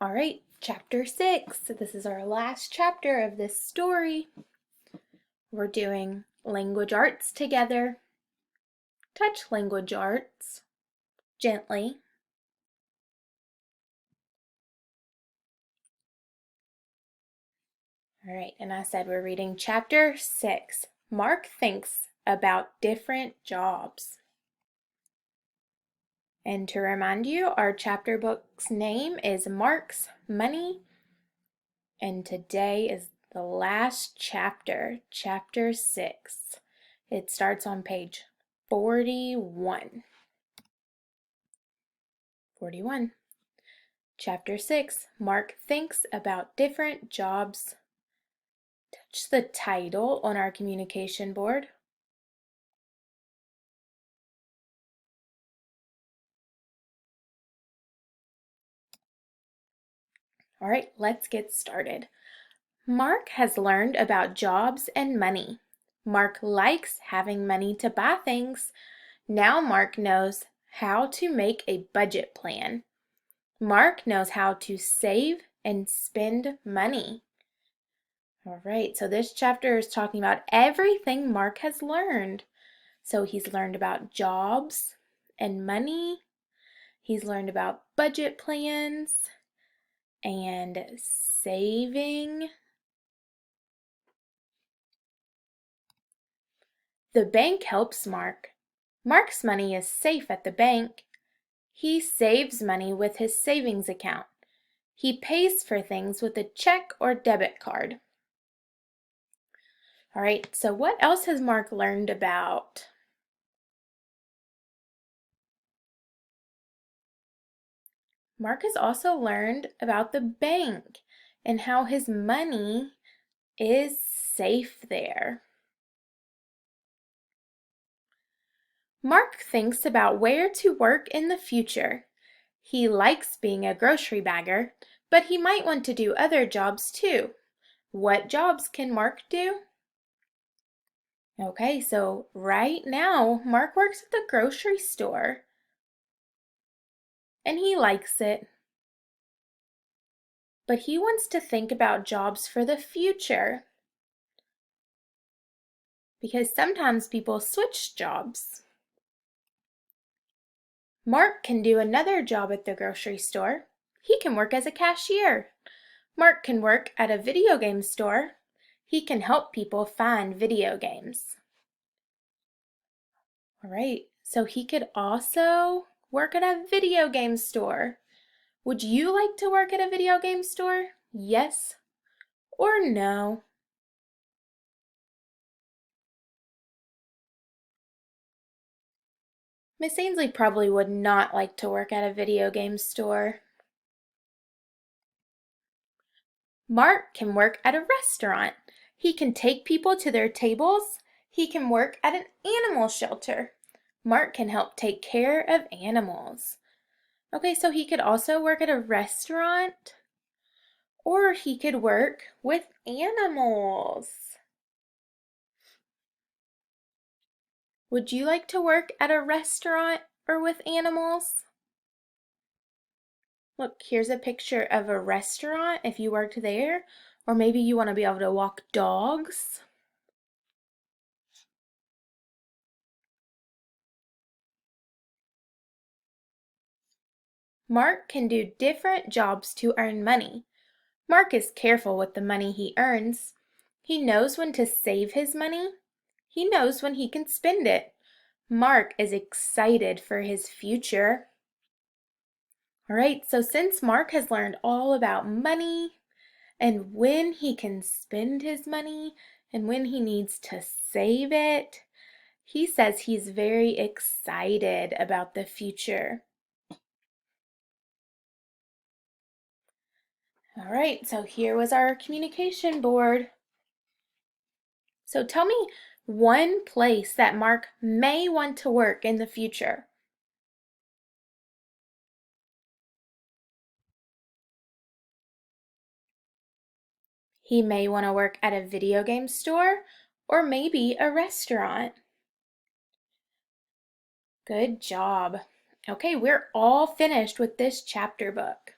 All right, chapter 6. So this is our last chapter of this story. We're doing language arts together. Touch language arts gently. All right, and I said we're reading chapter 6. Mark thinks about different jobs. And to remind you, our chapter book's name is Mark's Money. And today is the last chapter, chapter 6. It starts on page 41. 41. Chapter 6. Mark thinks about different jobs. Touch the title on our communication board. All right, let's get started. Mark has learned about jobs and money. Mark likes having money to buy things. Now Mark knows how to make a budget plan. Mark knows how to save and spend money. All right, so this chapter is talking about everything Mark has learned. So he's learned about jobs and money. He's learned about budget plans and saving. The bank helps Mark. Mark's money is safe at the bank. He saves money with his savings account. He pays for things with a check or debit card. All right, so what else has Mark learned about? Mark has also learned about the bank and how his money is safe there. Mark thinks about where to work in the future. He likes being a grocery bagger, but he might want to do other jobs too. What jobs can Mark do? Okay, so right now, Mark works at the grocery store. And he likes it. But he wants to think about jobs for the future. Because sometimes people switch jobs. Mark can do another job at the grocery store. He can work as a cashier. Mark can work at a video game store. He can help people find video games. All right, so he could also work at a video game store. Would you like to work at a video game store? Yes or no? Miss Ainsley probably would not like to work at a video game store. Mark can work at a restaurant. He can take people to their tables. He can work at an animal shelter. Mark can help take care of animals. Okay, so he could also work at a restaurant, or he could work with animals. Would you like to work at a restaurant or with animals? Look, here's a picture of a restaurant if you worked there, or maybe you want to be able to walk dogs. Mark can do different jobs to earn money. Mark is careful with the money he earns. He knows when to save his money. He knows when he can spend it. Mark is excited for his future. All right, so since Mark has learned all about money and when he can spend his money and when he needs to save it, he says he's very excited about the future. All right, so here was our communication board. So tell me one place that Mark may want to work in the future. He may want to work at a video game store or maybe a restaurant. Good job. Okay, we're all finished with this chapter book.